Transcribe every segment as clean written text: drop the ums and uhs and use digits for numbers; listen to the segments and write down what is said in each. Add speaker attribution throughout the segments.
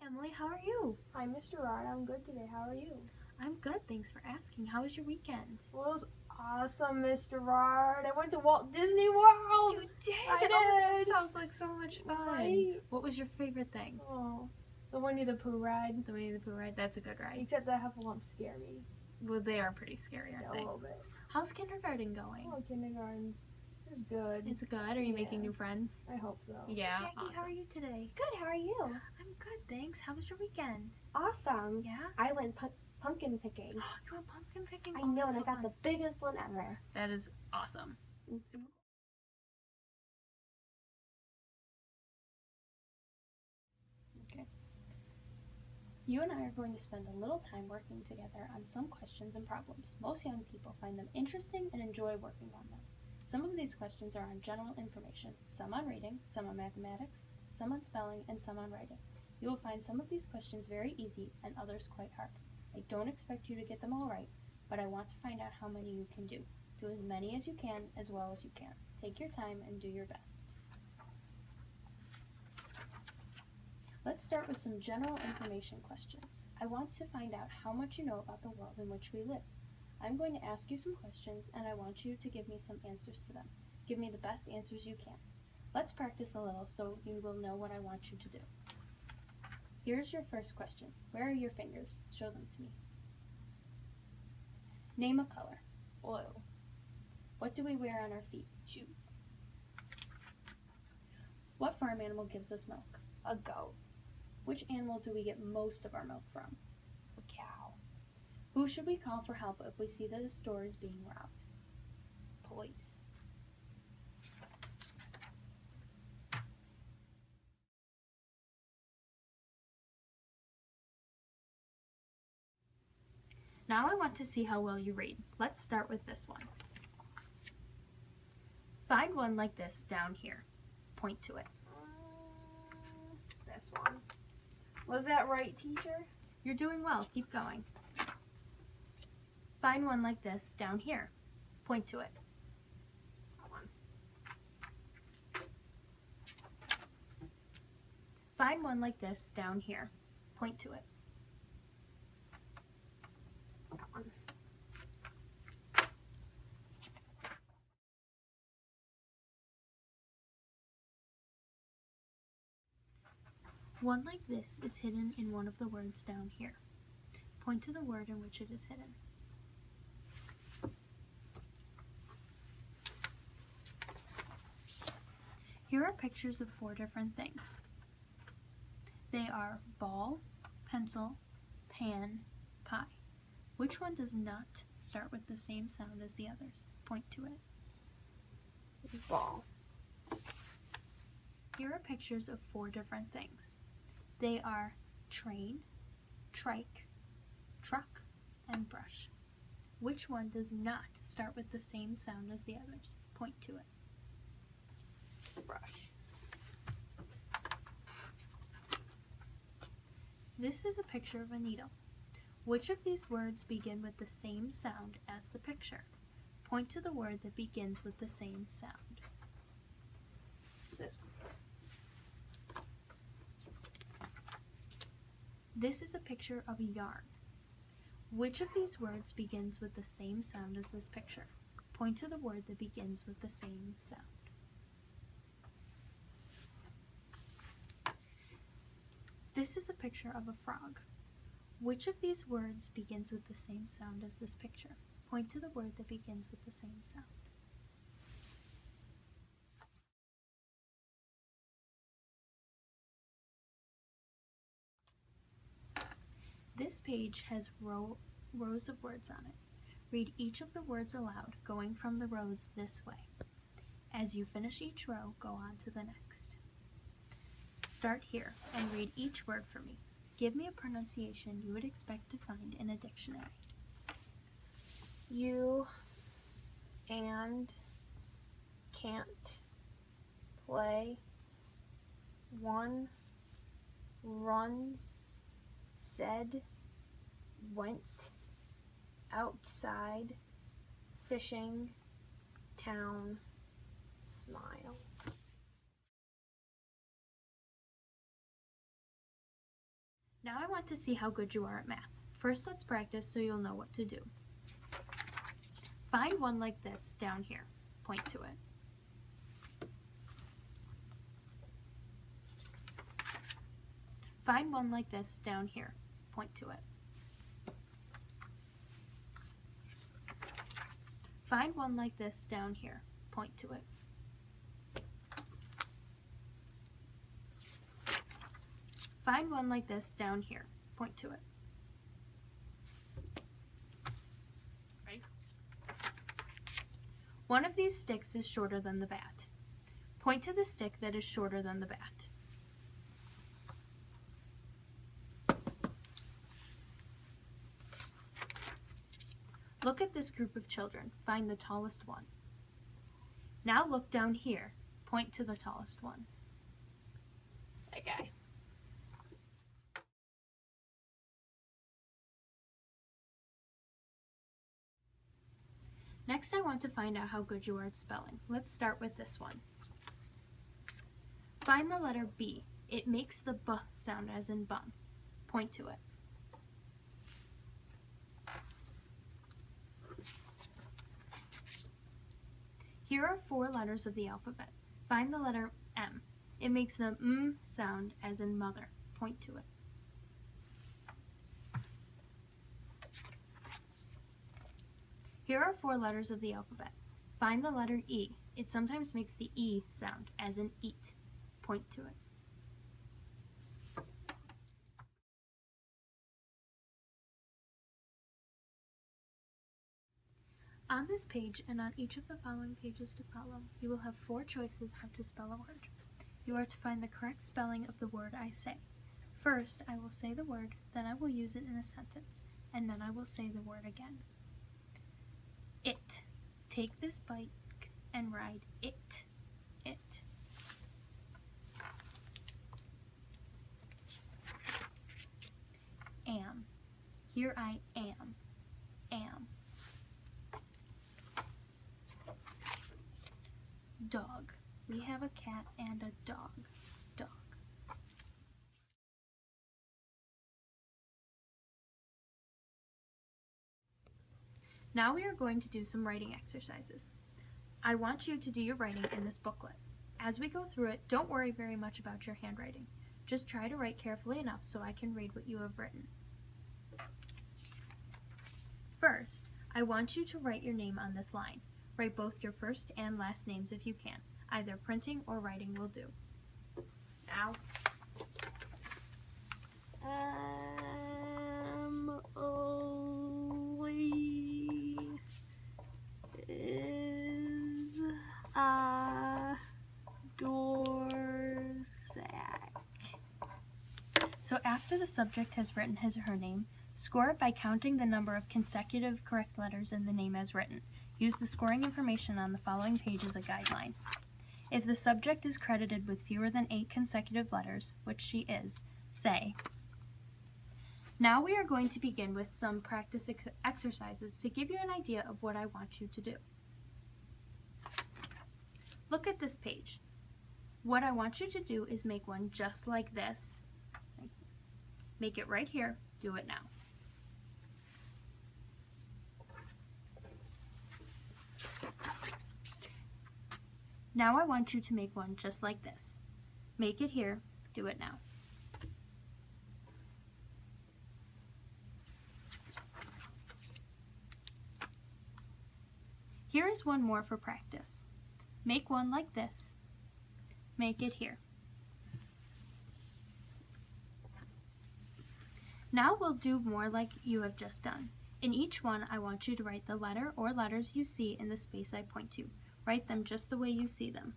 Speaker 1: Emily, how are you?
Speaker 2: Hi, Mr. Rod. I'm good today. How are you?
Speaker 1: I'm good, thanks for asking. How was your weekend?
Speaker 2: Well, it was awesome, Mr. Rod. I went to Walt Disney World.
Speaker 1: You did?
Speaker 2: I did.
Speaker 1: Oh, that sounds like so much fun.
Speaker 2: Right?
Speaker 1: What was your favorite thing?
Speaker 2: Oh, the Winnie the Pooh ride.
Speaker 1: The Winnie the Pooh ride? That's a good ride.
Speaker 2: Except the Heffalumps scare me.
Speaker 1: Well, they are pretty scary, aren't they?
Speaker 2: A little bit.
Speaker 1: How's kindergarten going?
Speaker 2: Oh, kindergarten's is good.
Speaker 1: It's good. Are you making new friends?
Speaker 2: I hope so.
Speaker 1: Yeah.
Speaker 3: Jackie,
Speaker 1: Awesome.
Speaker 3: how are you today?
Speaker 4: Good, how are you?
Speaker 1: I'm good, thanks. How was your weekend?
Speaker 4: Awesome.
Speaker 1: Yeah?
Speaker 4: I went pumpkin picking.
Speaker 1: You went pumpkin picking?
Speaker 4: I
Speaker 1: Oh,
Speaker 4: know,
Speaker 1: that's
Speaker 4: and
Speaker 1: so
Speaker 4: I got
Speaker 1: fun.
Speaker 4: the biggest one ever.
Speaker 1: That is awesome. Super cool. Okay. You and I are going to spend a little time working together on some questions and problems. Most young people find them interesting and enjoy working on them. Some of these questions are on general information, some on reading, some on mathematics, some on spelling, and some on writing. You will find some of these questions very easy and others quite hard. I don't expect you to get them all right, but I want to find out how many you can do. Do as many as you can, as well as you can. Take your time and do your best. Let's start with some general information questions. I want to find out how much you know about the world in which we live. I'm going to ask you some questions and I want you to give me some answers to them. Give me the best answers you can. Let's practice a little so you will know what I want you to do. Here's your first question. Where are your fingers? Show them to me. Name a color.
Speaker 2: Blue.
Speaker 1: What do we wear on our feet?
Speaker 2: Shoes.
Speaker 1: What farm animal gives us milk?
Speaker 2: A goat.
Speaker 1: Which animal do we get most of our milk from?
Speaker 2: A cow.
Speaker 1: Who should we call for help if we see that a store is being robbed?
Speaker 2: Police.
Speaker 1: Now I want to see how well you read. Let's start with this one. Find one like this down here. Point to it.
Speaker 2: This one. Was that right, teacher?
Speaker 1: You're doing well. Keep going. Find one like this down here. Point to it.
Speaker 2: That one.
Speaker 1: Find one like this down here. Point to it.
Speaker 2: That one.
Speaker 1: One like this is hidden in one of the words down here. Point to the word in which it is hidden. Here are pictures of 4 different things. They are ball, pencil, pan, pie. Which one does not start with the same sound as the others? Point to it.
Speaker 2: Ball.
Speaker 1: Here are pictures of 4 different things. They are train, trike, truck, and brush. Which one does not start with the same sound as the others? Point to it.
Speaker 2: Brush.
Speaker 1: This is a picture of a needle. Which of these words begin with the same sound as the picture? Point to the word that begins with the same sound.
Speaker 2: This one.
Speaker 1: This is a picture of a yarn. Which of these words begins with the same sound as this picture? Point to the word that begins with the same sound. This is a picture of a frog. Which of these words begins with the same sound as this picture? Point to the word that begins with the same sound. This page has rows of words on it. Read each of the words aloud, going from the rows this way. As you finish each row, go on to the next. Start here and read each word for me. Give me a pronunciation you would expect to find in a dictionary.
Speaker 2: You and can't play. One runs, said, went, outside, fishing, town, smile.
Speaker 1: Now I want to see how good you are at math. First, let's practice so you'll know what to do. Find one like this down here. Point to it. Find one like this down here. Point to it. Find one like this down here. Point to it. Find one like this down here. Point to it. Right? One of these sticks is shorter than the bat. Point to the stick that is shorter than the bat. Look at this group of children. Find the tallest one. Now look down here. Point to the tallest one.
Speaker 2: That guy.
Speaker 1: Next, I want to find out how good you are at spelling. Let's start with this one. Find the letter B. It makes the B sound as in bun. Point to it. Here are 4 letters of the alphabet. Find the letter M. It makes the M sound as in mother. Point to it. Here are 4 letters of the alphabet. Find the letter E. It sometimes makes the E sound as in eat. Point to it. On this page and on each of the following pages to follow, you will have 4 choices how to spell a word. You are to find the correct spelling of the word I say. First, I will say the word, then I will use it in a sentence, and then I will say the word again. It. Take this bike and ride it. It. Am. Here I am. Am. Dog. We have a cat and a dog. Dog. Now we are going to do some writing exercises. I want you to do your writing in this booklet. As we go through it, don't worry very much about your handwriting. Just try to write carefully enough so I can read what you have written. First, I want you to write your name on this line. Write both your first and last names if you can. Either printing or writing will do. Now,
Speaker 2: Is a door sack.
Speaker 1: so after the subject has written his or her name, score it by counting the number of consecutive correct letters in the name as written. Use the scoring information on the following page as a guideline. If the subject is credited with fewer than 8 consecutive letters, which she is, say. Now we are going to begin with some practice exercises to give you an idea of what I want you to do. Look at this page. What I want you to do is make one just like this. Make it right here. Do it now. Now I want you to make one just like this. Make it here. Do it now. Here is one more for practice. Make one like this. Make it here. Now we'll do more like you have just done. In each one, I want you to write the letter or letters you see in the space I point to. Write them just the way you see them.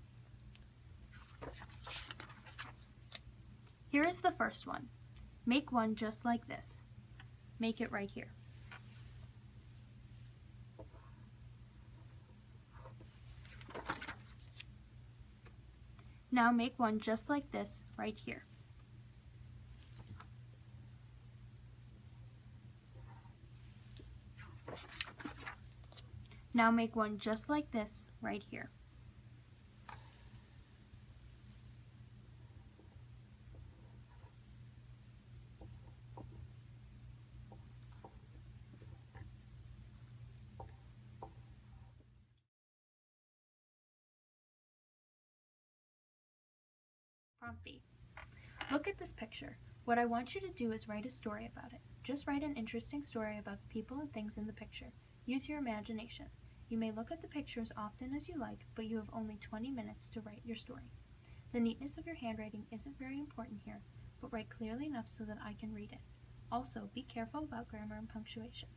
Speaker 1: Here is the first one. Make one just like this. Make it right here. Now make one just like this right here. Now make one just like this right here. Prompt B. Look at this picture. What I want you to do is write a story about it. Just write an interesting story about the people and things in the picture. Use your imagination. You may look at the picture as often as you like, but you have only 20 minutes to write your story. The neatness of your handwriting isn't very important here, but write clearly enough so that I can read it. Also, be careful about grammar and punctuation.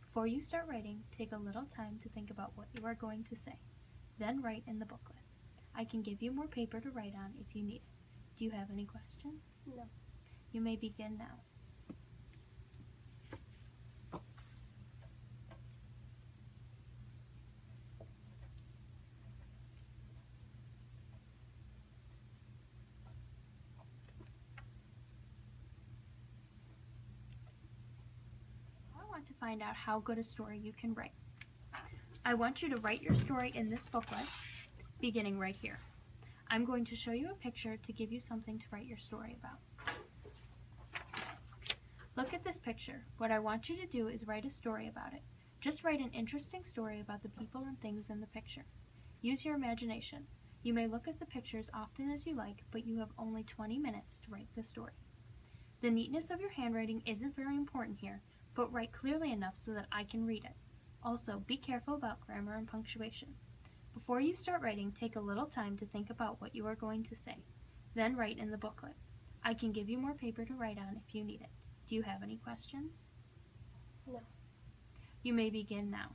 Speaker 1: Before you start writing, take a little time to think about what you are going to say. Then write in the booklet. I can give you more paper to write on if you need it. Do you have any questions?
Speaker 4: No.
Speaker 1: You may begin now. I want to find out how good a story you can write. I want you to write your story in this booklet, beginning right here. I'm going to show you a picture to give you something to write your story about. Look at this picture. What I want you to do is write a story about it. Just write an interesting story about the people and things in the picture. Use your imagination. You may look at the picture as often as you like, but you have only 20 minutes to write the story. The neatness of your handwriting isn't very important here, but write clearly enough so that I can read it. Also, be careful about grammar and punctuation. Before you start writing, take a little time to think about what you are going to say. Then write in the booklet. I can give you more paper to write on if you need it. Do you have any questions?
Speaker 4: No.
Speaker 1: You may begin now.